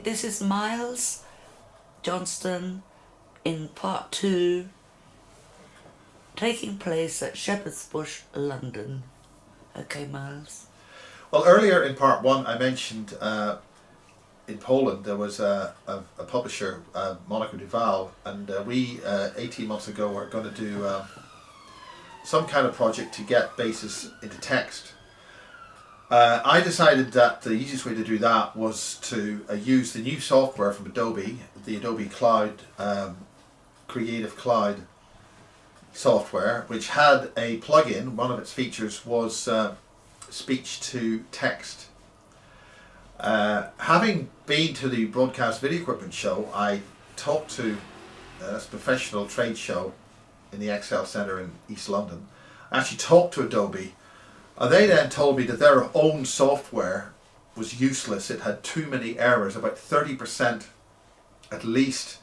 this is Miles Johnston in part 2, taking place at Shepherd's Bush, London. Okay, Miles. Well, earlier in part 1 I mentioned in Poland there was a publisher, Monica Duval, and we 18 months ago were going to do some kind of project to get bases into text. I decided that the easiest way to do that was to use the new software from Adobe, the Adobe Cloud, Creative Cloud software, which had a plugin. One of its features was speech to text. Having been to the Broadcast Video Equipment show, I talked to a professional trade show in the Excel Centre in East London. I actually talked to Adobe. They then told me that their own software was useless. It had too many errors. About 30% at least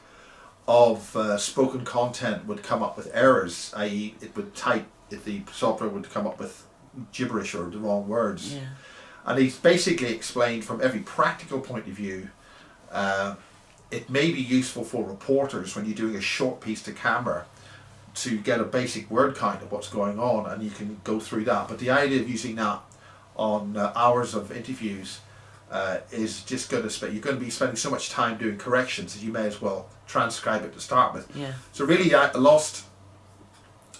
of spoken content would come up with errors, i.e. it would type, if the software would come up with gibberish or the wrong words. Yeah. And he's basically explained from every practical point of view, it may be useful for reporters when you're doing a short piece to camera to get a basic word count of what's going on, and you can go through that. But the idea of using that on hours of interviews is just going to you're going to be spending so much time doing corrections that you may as well transcribe it to start with. Yeah. So really I lost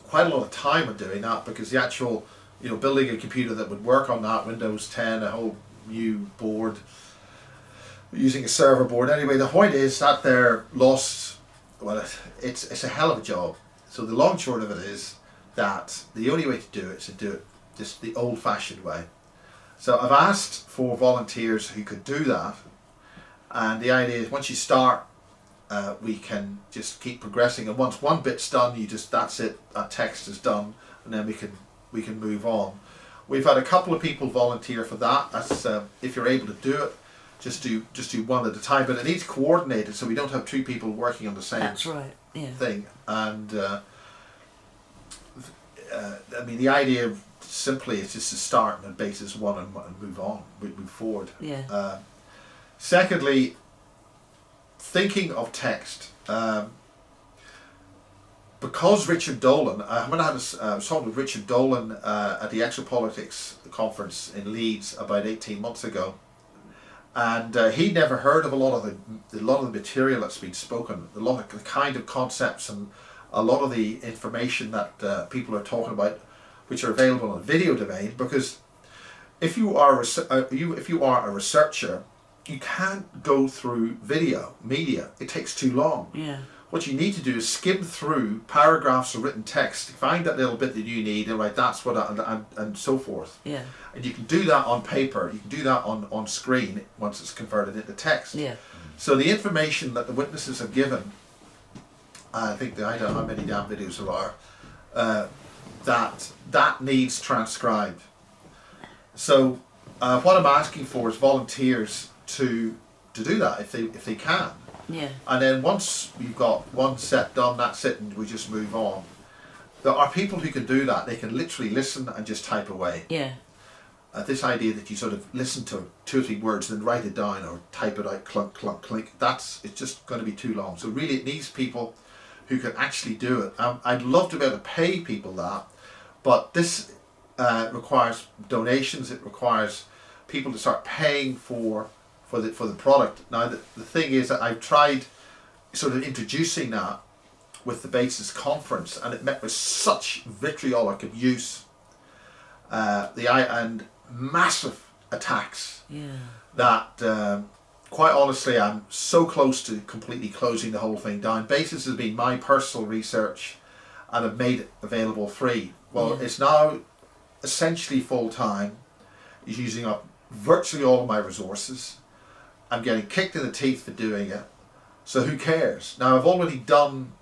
quite a lot of time on doing that, because the actual, building a computer that would work on that, Windows 10, a whole new board, using a server board. Anyway, the point is that they're lost. Well, it's a hell of a job. So the long short of it is that the only way to do it is to do it just the old-fashioned way. So I've asked for volunteers who could do that, and the idea is once you start, we can just keep progressing, and once one bit's done, that's it. That text is done, and then we can move on. We've had a couple of people volunteer for that. That's if you're able to do it, just do one at a time, but it needs coordinated, so we don't have two people working on the same. That's right. Yeah. Thing. And I mean, the idea simply is just to start on basis 1 and move on, move forward. Yeah. Secondly, thinking of text. Because Richard Dolan, I was talking with Richard Dolan at the Exopolitics conference in Leeds about 18 months ago, and he'd never heard of a lot of the material that's been spoken, a lot of the kind of concepts and a lot of the information that people are talking about, which are available on the video domain. Because if you are a researcher, you can't go through video media. It takes too long. Yeah. What you need to do is skim through paragraphs of written text, find that little bit that you need, and right, that's what, and so forth. Yeah. And you can do that on paper. You can do that on screen once it's converted into text. Yeah. So the information that the witnesses have given, I don't know how many damn videos there are, that needs transcribed. So what I'm asking for is volunteers to do that if they can. Yeah. And then once we've got one set done, that's it, and we just move on. There are people who can do that. They can literally listen and just type away. Yeah. This idea that you sort of listen to 2 or 3 words and then write it down or type it out, clunk, clunk, clink, it's just going to be too long. So really it needs people who can actually do it. I'd love to be able to pay people that, but this requires donations. It requires people to start paying for the product. Now the thing is that I've tried sort of introducing that with the Basis conference, and it met with such vitriolic abuse, and massive attacks. Yeah. That quite honestly I'm so close to completely closing the whole thing down. Basis has been my personal research, and I've made it available free. Well, Yeah. it's now essentially full time. It's using up virtually all of my resources. I'm getting kicked in the teeth for doing it, so who cares? Now I've already done,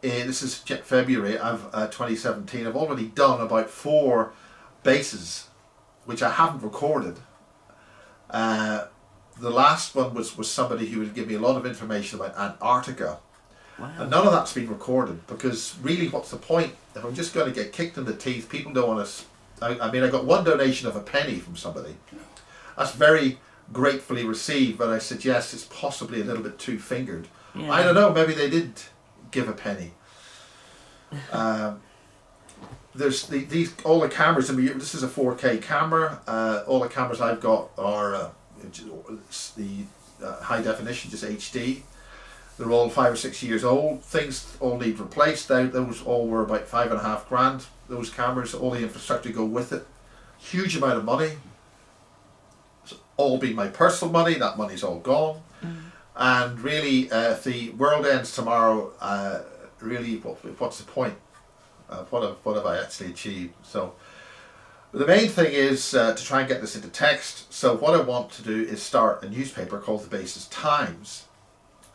this is February of 2017, I've already done about 4 bases which I haven't recorded. The last one was somebody who would give me a lot of information about Antarctica. Wow. And none of that's been recorded, because really what's the point if I'm just going to get kicked in the teeth? People don't want to, I mean I got one donation of a penny from somebody. That's very, gratefully received, but I suggest it's possibly a little bit too fingered. Yeah. I don't know, maybe they did give a penny. There's these all the cameras. I mean, this is a 4K camera. All the cameras I've got are the high definition, just HD. They're all 5 or 6 years old. Things all need replaced. Those all were about $5,500. Those cameras, all the infrastructure go with it. Huge amount of money. It's all been my personal money. That money's all gone. And really, if the world ends tomorrow, really, what's the point? What have I actually achieved? So the main thing is to try and get this into text. So what I want to do is start a newspaper called the Basis Times.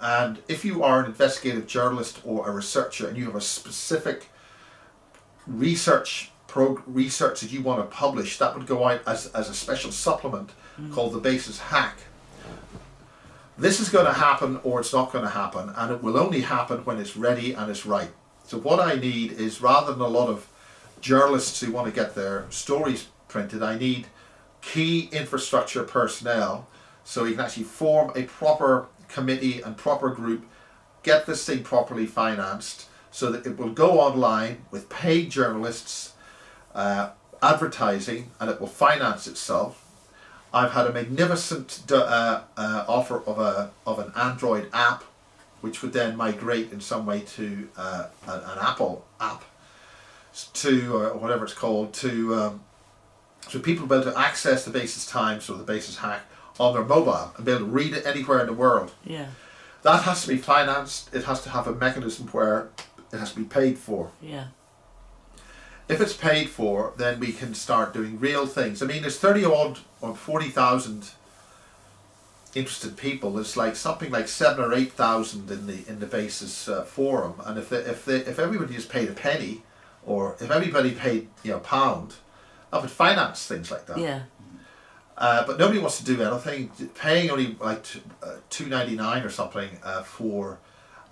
And if you are an investigative journalist or a researcher and you have a specific research that you want to publish, that would go out as a special supplement called the Basis Hack. This is going to happen or it's not going to happen, and it will only happen when it's ready and it's right. So what I need is, rather than a lot of journalists who want to get their stories printed, I need key infrastructure personnel so you can actually form a proper committee and proper group, get this thing properly financed so that it will go online with paid journalists, advertising, and it will finance itself. I've had a magnificent offer of an Android app, which would then migrate in some way to an Apple app, to whatever it's called, to so people will be able to access the Basis Times or the Basis Hack on their mobile and be able to read it anywhere in the world. Yeah. That has to be financed. It has to have a mechanism where it has to be paid for. Yeah. If it's paid for, then we can start doing real things. I mean, there's 30 odd or 40,000 interested people. There's like something like 7,000 or 8,000 in the Basis forum. And if everybody just paid a penny, or if everybody paid a pound, that would finance things like that. Yeah. But nobody wants to do anything. Paying only like $2.99 or something for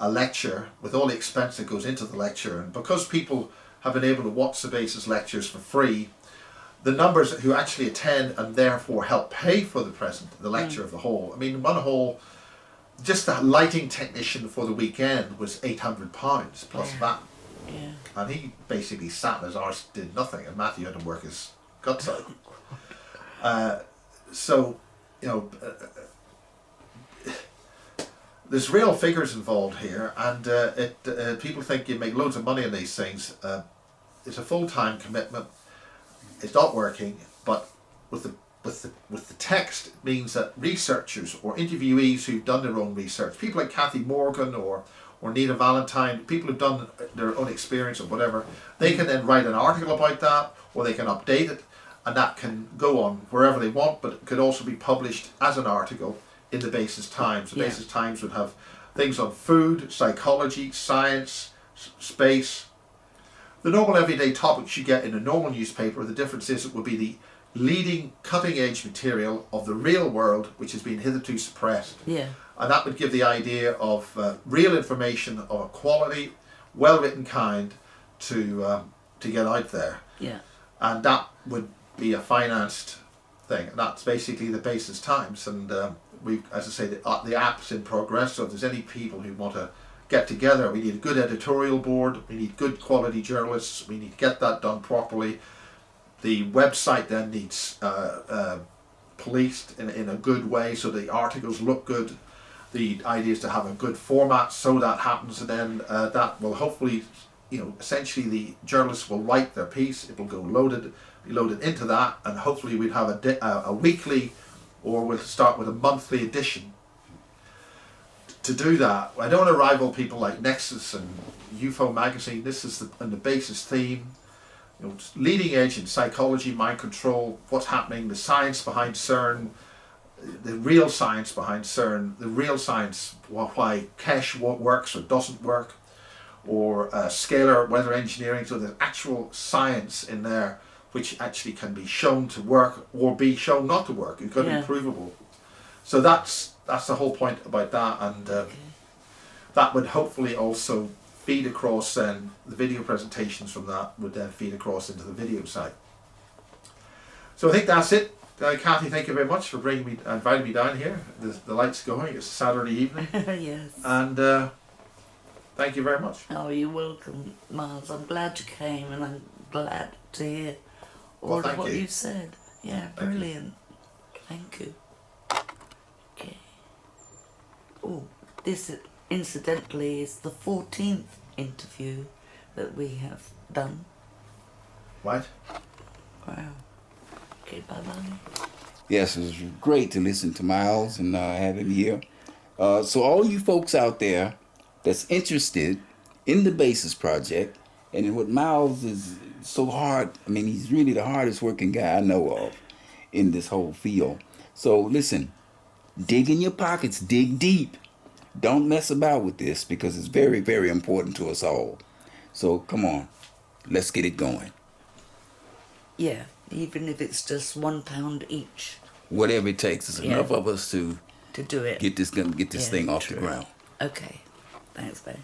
a lecture, with all the expense that goes into the lecture, and because people have been able to watch the Basis lectures for free, the numbers who actually attend and therefore help pay for the lecture of the hall. I mean, one hall, just the lighting technician for the weekend was £800 plus VAT. Yeah. And he basically sat in his arse, did nothing, and Matthew had to work his guts out. So, there's real figures involved here, and people think you make loads of money on these things. It's a full-time commitment. It's not working, but with the text, it means that researchers or interviewees who've done their own research, people like Kathy Morgan or Nita Valentine, people who've done their own experience or whatever, they can then write an article about that, or they can update it, and that can go on wherever they want, but it could also be published as an article in the Basis Times. The Basis Times would have things on food, psychology, science, space, the normal everyday topics you get in a normal newspaper. The difference is it would be the leading cutting edge material of the real world, which has been hitherto suppressed. Yeah. And that would give the idea of real information of a quality, well written kind to get out there. Yeah. And that would be a financed thing. And that's basically the Basis Times. And we, as I say, the app's in progress. So if there's any people who want to get together, we need a good editorial board, we need good quality journalists, we need to get that done properly. The website then needs policed in a good way so the articles look good. The idea is to have a good format so that happens, and then that will hopefully, essentially the journalists will write their piece, it will be loaded into that, and hopefully we'd have a weekly, or we'll start with a monthly edition. To do that, I don't want to rival people like Nexus and UFO magazine. This is the Basis theme. Leading edge in psychology, mind control, what's happening, the science behind CERN, the real science behind CERN, the real science why cache works or doesn't work, or scalar weather engineering. So there's actual science in there which actually can be shown to work or be shown not to work. It's got to be provable. So that's the whole point about that, and that would hopefully also feed across, then the video presentations from that would then feed across into the video site. So I think that's it. Kathy, thank you very much for inviting me down here. The light's going. It's a Saturday evening. Yes. And thank you very much. Oh, you're welcome, Miles. I'm glad you came, and I'm glad to hear all of what you've said. Yeah, brilliant. Thank you. Okay. Oh, this incidentally is the 14th interview that we have done. What? Wow. Okay, bye-bye. Yes, it was great to listen to Miles and have him here. So all you folks out there that's interested in the Basis Project and in what Miles is so hard, I mean, he's really the hardest working guy I know of in this whole field. So listen, dig in your pockets, dig deep. Don't mess about with this because it's very, very important to us all. So come on, let's get it going. Yeah, even if it's just £1 each. Whatever it takes, it's enough of us to do it. Get this thing off the ground. Okay. Thanks, babe.